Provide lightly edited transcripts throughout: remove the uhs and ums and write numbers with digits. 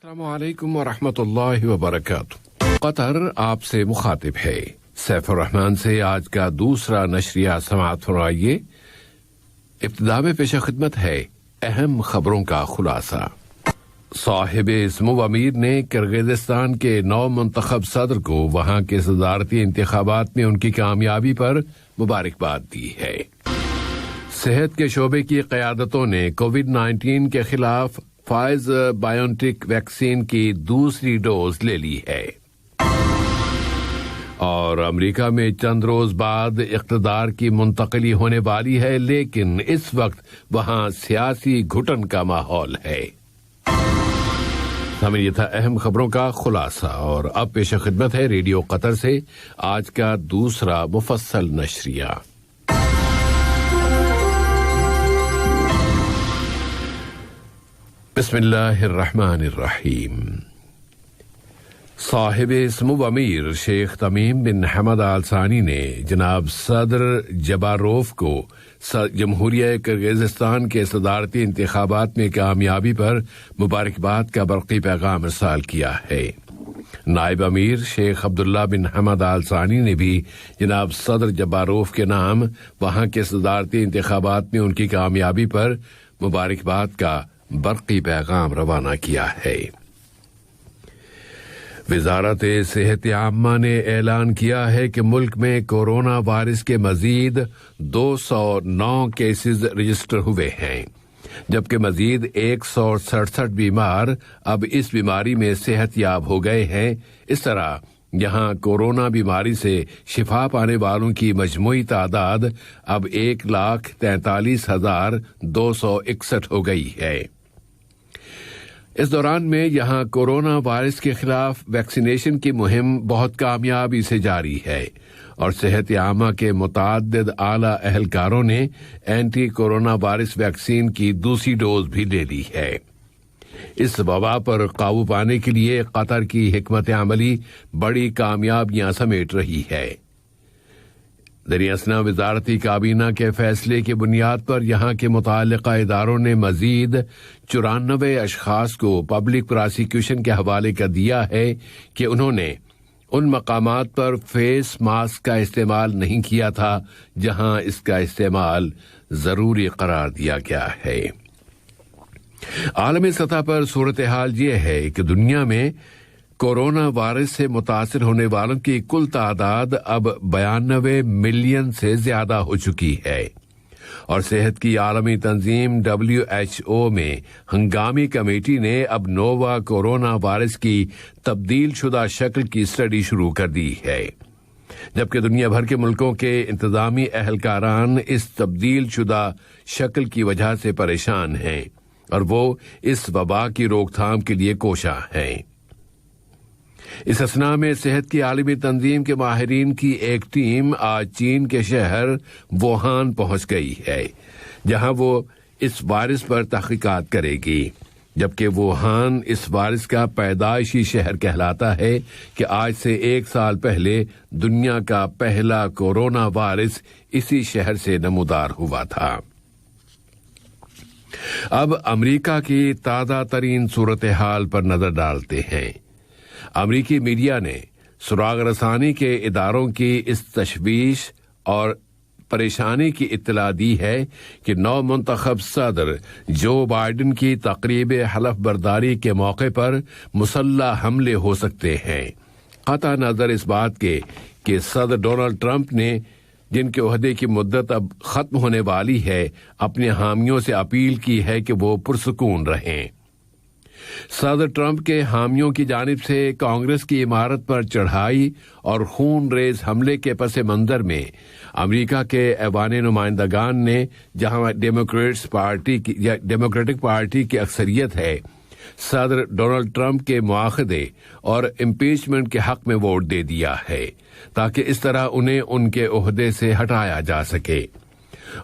السلام علیکم ورحمۃ اللہ وبرکاتہ۔ قطر آپ سے مخاطب ہے۔ سیف الرحمان سے آج کا دوسرا نشریہ سماعت فرمائیے۔ ابتدا میں پیش خدمت ہے اہم خبروں کا خلاصہ۔ صاحب سمو امیر نے کرغزستان کے نو منتخب صدر کو وہاں کے صدارتی انتخابات میں ان کی کامیابی پر مبارکباد دی ہے۔ صحت کے شعبے کی قیادتوں نے کووڈ-19 کے خلاف فائزر بائیوٹیک ویکسین کی دوسری ڈوز لے لی ہے۔ اور امریکہ میں چند روز بعد اقتدار کی منتقلی ہونے والی ہے، لیکن اس وقت وہاں سیاسی گھٹن کا ماحول ہے۔ ہمیں یہ تھا اہم خبروں کا خلاصہ، اور اب پیش خدمت ہے ریڈیو قطر سے آج کا دوسرا مفصل نشریہ۔ بسم اللہ الرحمن الرحیم۔ صاحب سمو امیر شیخ تمیم بن حمد آل ثانی نے جناب صدر جباروف کو جمہوریہ کرغزستان کے صدارتی انتخابات میں کامیابی پر مبارکباد کا برقی پیغام ارسال کیا ہے۔ نائب امیر شیخ عبداللہ بن حمد آل ثانی نے بھی جناب صدر جباروف کے نام وہاں کے صدارتی انتخابات میں ان کی کامیابی پر مبارکباد کا برقی پیغام روانہ کیا ہے۔ وزارت صحت عامہ نے اعلان کیا ہے کہ ملک میں کورونا وائرس کے مزید 209 کیسز رجسٹر ہوئے ہیں، جبکہ مزید 167 بیمار اب اس بیماری میں صحت یاب ہو گئے ہیں۔ اس طرح یہاں کورونا بیماری سے شفا پانے والوں کی مجموعی تعداد اب 1,43,261 ہو گئی ہے۔ اس دوران میں یہاں کورونا وائرس کے خلاف ویکسینیشن کی مہم بہت کامیابی سے جاری ہے، اور صحت عامہ کے متعدد اعلی اہلکاروں نے اینٹی کورونا وائرس ویکسین کی دوسری ڈوز بھی لے لی ہے۔ اس وبا پر قابو پانے کے لیے قطر کی حکمت عملی بڑی کامیابیاں سمیٹ رہی ہے۔ دریں اثنا وزارتی کابینہ کے فیصلے کی بنیاد پر یہاں کے متعلقہ اداروں نے مزید 94 اشخاص کو پبلک پراسیکیوشن کے حوالے کر دیا ہے کہ انہوں نے ان مقامات پر فیس ماسک کا استعمال نہیں کیا تھا جہاں اس کا استعمال ضروری قرار دیا گیا ہے۔ عالمی سطح پر صورتحال یہ ہے کہ دنیا میں کورونا وائرس سے متاثر ہونے والوں کی کل تعداد اب 92 ملین سے زیادہ ہو چکی ہے، اور صحت کی عالمی تنظیم WHO میں ہنگامی کمیٹی نے اب نووا کورونا وائرس کی تبدیل شدہ شکل کی اسٹڈی شروع کر دی ہے، جبکہ دنیا بھر کے ملکوں کے انتظامی اہلکاران اس تبدیل شدہ شکل کی وجہ سے پریشان ہیں، اور وہ اس وبا کی روک تھام کے لیے کوشاں ہیں۔ اس اثناء میں صحت کی عالمی تنظیم کے ماہرین کی ایک ٹیم آج چین کے شہر ووہان پہنچ گئی ہے، جہاں وہ اس وائرس پر تحقیقات کرے گی، جبکہ ووہان اس وائرس کا پیدائشی شہر کہلاتا ہے کہ آج سے 1 سال پہلے دنیا کا پہلا کورونا وائرس اسی شہر سے نمودار ہوا تھا۔ اب امریکہ کی تازہ ترین صورتحال پر نظر ڈالتے ہیں۔ امریکی میڈیا نے سراغ رسانی کے اداروں کی اس تشویش اور پریشانی کی اطلاع دی ہے کہ نو منتخب صدر جو بائیڈن کی تقریب حلف برداری کے موقع پر مسلح حملے ہو سکتے ہیں، قطع نظر اس بات کے کہ صدر ڈونلڈ ٹرمپ نے، جن کے عہدے کی مدت اب ختم ہونے والی ہے، اپنے حامیوں سے اپیل کی ہے کہ وہ پرسکون رہیں۔ صدر ٹرمپ کے حامیوں کی جانب سے کانگریس کی عمارت پر چڑھائی اور خون ریز حملے کے پس منظر میں امریکہ کے ایوان نمائندگان نے، جہاں ڈیموکریٹک پارٹی کی اکثریت ہے، صدر ڈونلڈ ٹرمپ کے مواخذے اور امپیچمنٹ کے حق میں ووٹ دے دیا ہے، تاکہ اس طرح انہیں ان کے عہدے سے ہٹایا جا سکے۔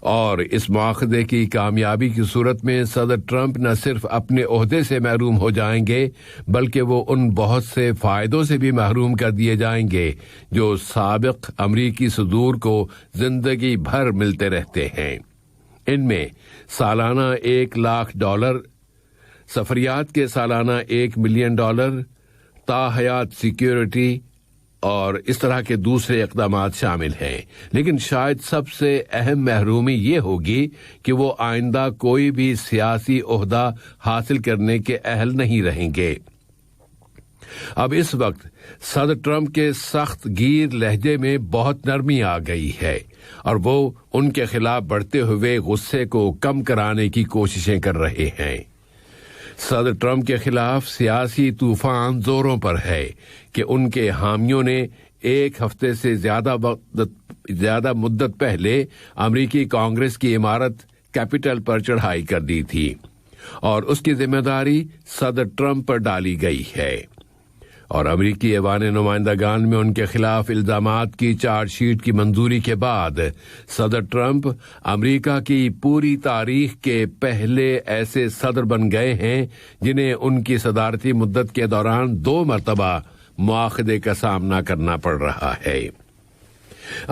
اور اس مواخذے کی کامیابی کی صورت میں صدر ٹرمپ نہ صرف اپنے عہدے سے محروم ہو جائیں گے، بلکہ وہ ان بہت سے فائدوں سے بھی محروم کر دیے جائیں گے جو سابق امریکی صدور کو زندگی بھر ملتے رہتے ہیں۔ ان میں سالانہ $1 لاکھ سفریات کے سالانہ $1 ملین، تاحیات سیکیورٹی اور اس طرح کے دوسرے اقدامات شامل ہیں، لیکن شاید سب سے اہم محرومی یہ ہوگی کہ وہ آئندہ کوئی بھی سیاسی عہدہ حاصل کرنے کے اہل نہیں رہیں گے۔ اب اس وقت صدر ٹرمپ کے سخت گیر لہجے میں بہت نرمی آ گئی ہے اور وہ ان کے خلاف بڑھتے ہوئے غصے کو کم کرانے کی کوششیں کر رہے ہیں۔ صدر ٹرمپ کے خلاف سیاسی طوفان زوروں پر ہے کہ ان کے حامیوں نے ایک ہفتے سے زیادہ مدت پہلے امریکی کانگریس کی عمارت کیپٹل پر چڑھائی کر دی تھی اور اس کی ذمہ داری صدر ٹرمپ پر ڈالی گئی ہے، اور امریکی ایوان نمائندگان میں ان کے خلاف الزامات کی چارج شیٹ کی منظوری کے بعد صدر ٹرمپ امریکہ کی پوری تاریخ کے پہلے ایسے صدر بن گئے ہیں جنہیں ان کی صدارتی مدت کے دوران 2 مرتبہ مواخذے کا سامنا کرنا پڑ رہا ہے۔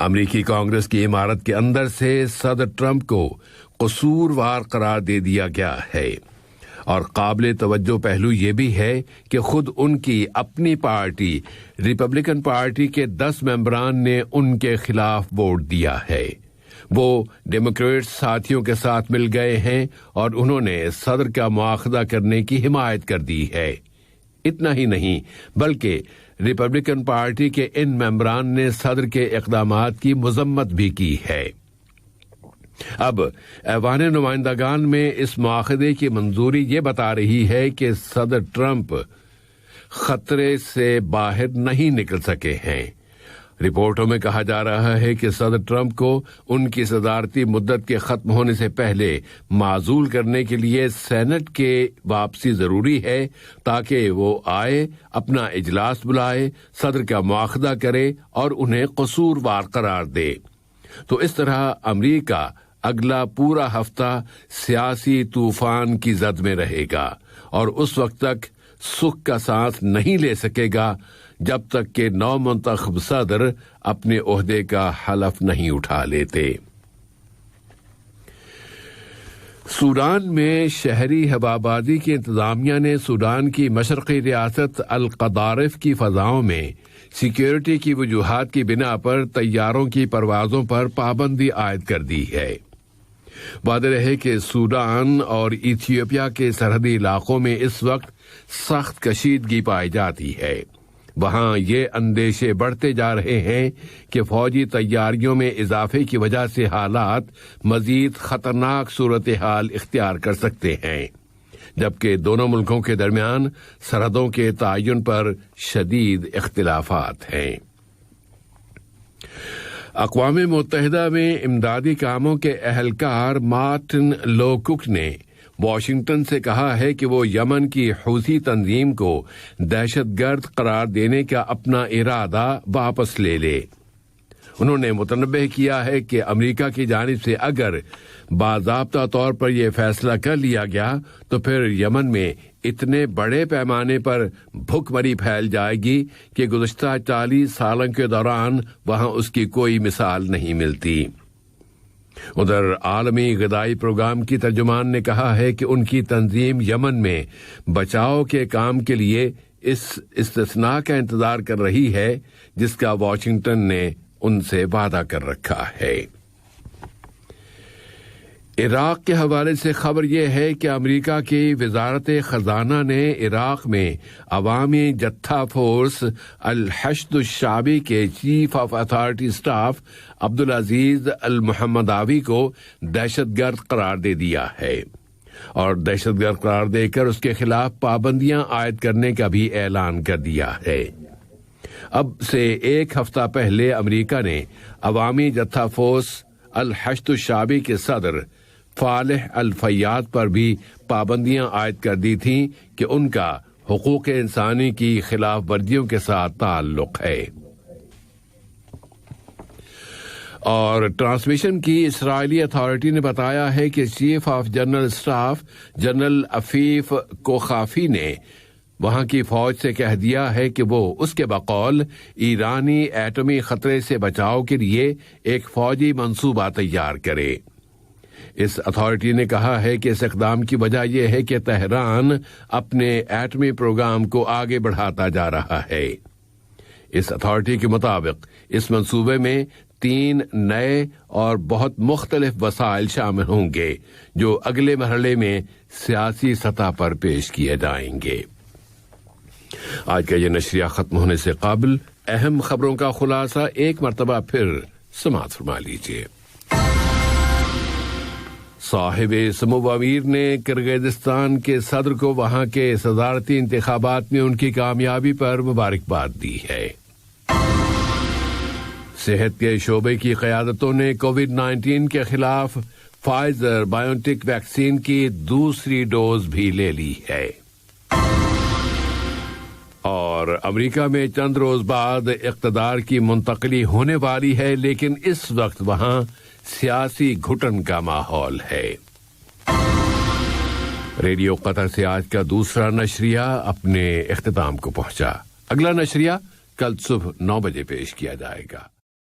امریکی کانگریس کی عمارت کے اندر سے صدر ٹرمپ کو قصوروار قرار دے دیا گیا ہے، اور قابل توجہ پہلو یہ بھی ہے کہ خود ان کی اپنی پارٹی ریپبلکن پارٹی کے 10 ممبران نے ان کے خلاف ووٹ دیا ہے۔ وہ ڈیموکریٹ ساتھیوں کے ساتھ مل گئے ہیں اور انہوں نے صدر کا مواخذہ کرنے کی حمایت کر دی ہے۔ اتنا ہی نہیں بلکہ ریپبلکن پارٹی کے ان ممبران نے صدر کے اقدامات کی مذمت بھی کی ہے۔ اب ایوان نمائندگان میں اس مواخذے کی منظوری یہ بتا رہی ہے کہ صدر ٹرمپ خطرے سے باہر نہیں نکل سکے ہیں۔ رپورٹوں میں کہا جا رہا ہے کہ صدر ٹرمپ کو ان کی صدارتی مدت کے ختم ہونے سے پہلے معزول کرنے کے لیے سینٹ کے واپسی ضروری ہے تاکہ وہ آئے، اپنا اجلاس بلائے، صدر کا مواخذہ کرے اور انہیں قصوروار قرار دے۔ تو اس طرح امریکہ اگلا پورا ہفتہ سیاسی طوفان کی زد میں رہے گا اور اس وقت تک سکھ کا سانس نہیں لے سکے گا جب تک کہ نو منتخب صدر اپنے عہدے کا حلف نہیں اٹھا لیتے۔ سوڈان میں شہری ہوابازی کی انتظامیہ نے سوڈان کی مشرقی ریاست القدارف کی فضاؤں میں سیکیورٹی کی وجوہات کی بنا پر طیاروں کی پروازوں پر پابندی عائد کر دی ہے۔ واضح ہے کہ سوڈان اور ایتھیوپیا کے سرحدی علاقوں میں اس وقت سخت کشیدگی پائی جاتی ہے۔ وہاں یہ اندیشے بڑھتے جا رہے ہیں کہ فوجی تیاریوں میں اضافے کی وجہ سے حالات مزید خطرناک صورتحال اختیار کر سکتے ہیں، جبکہ دونوں ملکوں کے درمیان سرحدوں کے تعین پر شدید اختلافات ہیں۔ اقوام متحدہ میں امدادی کاموں کے اہلکار مارٹن لوکک نے واشنگٹن سے کہا ہے کہ وہ یمن کی حوثی تنظیم کو دہشت گرد قرار دینے کا اپنا ارادہ واپس لے لے۔ انہوں نے متنبہ کیا ہے کہ امریکہ کی جانب سے اگر باضابطہ طور پر یہ فیصلہ کر لیا گیا تو پھر یمن میں اتنے بڑے پیمانے پر بھوک مری پھیل جائے گی کہ گزشتہ 40 سالوں کے دوران وہاں اس کی کوئی مثال نہیں ملتی۔ ادھر عالمی غذائی پروگرام کی ترجمان نے کہا ہے کہ ان کی تنظیم یمن میں بچاؤ کے کام کے لیے اس استثناء کا انتظار کر رہی ہے جس کا واشنگٹن نے ان سے وعدہ کر رکھا ہے۔ عراق کے حوالے سے خبر یہ ہے کہ امریکہ کی وزارت خزانہ نے عراق میں عوامی جتھا فورس الحشد الشعبی کے chief of authority staff Abdul Aziz al-Muhammadawi کو دہشت گرد قرار دے دیا ہے اور دہشت گرد قرار دے کر اس کے خلاف پابندیاں عائد کرنے کا بھی اعلان کر دیا ہے۔ اب سے ایک ہفتہ پہلے امریکہ نے عوامی جتھا فورس الحشد الشعبی کے صدر فالح الفیاد پر بھی پابندیاں عائد کر دی تھیں کہ ان کا حقوق انسانی کی خلاف ورزیوں کے ساتھ تعلق ہے۔ اور ٹرانسمیشن کی اسرائیلی اتھارٹی نے بتایا ہے کہ chief of general staff general Aviv Kochavi نے وہاں کی فوج سے کہہ دیا ہے کہ وہ اس کے بقول ایرانی ایٹمی خطرے سے بچاؤ کے لیے ایک فوجی منصوبہ تیار کرے۔ اس اتھارٹی نے کہا ہے کہ اس اقدام کی وجہ یہ ہے کہ تہران اپنے ایٹمی پروگرام کو آگے بڑھاتا جا رہا ہے۔ اس اتھارٹی کے مطابق اس منصوبے میں 3 نئے اور بہت مختلف وسائل شامل ہوں گے جو اگلے مرحلے میں سیاسی سطح پر پیش کیے جائیں گے۔ آج کا یہ نشریہ ختم ہونے سے قبل اہم خبروں کا خلاصہ ایک مرتبہ پھر سماعت فرما لیجیے۔ صاحب سمو امیر نے کرغزستان کے صدر کو وہاں کے صدارتی انتخابات میں ان کی کامیابی پر مبارکباد دی ہے۔ صحت کے شعبے کی قیادتوں نے کووڈ-19 کے خلاف فائزر بائیوٹیک ویکسین کی دوسری ڈوز بھی لے لی ہے۔ اور امریکہ میں چند روز بعد اقتدار کی منتقلی ہونے والی ہے، لیکن اس وقت وہاں سیاسی گھٹن کا ماحول ہے۔ ریڈیو قطر سے آج کا دوسرا نشریہ اپنے اختتام کو پہنچا۔ اگلا نشریہ کل صبح 9 بجے پیش کیا جائے گا۔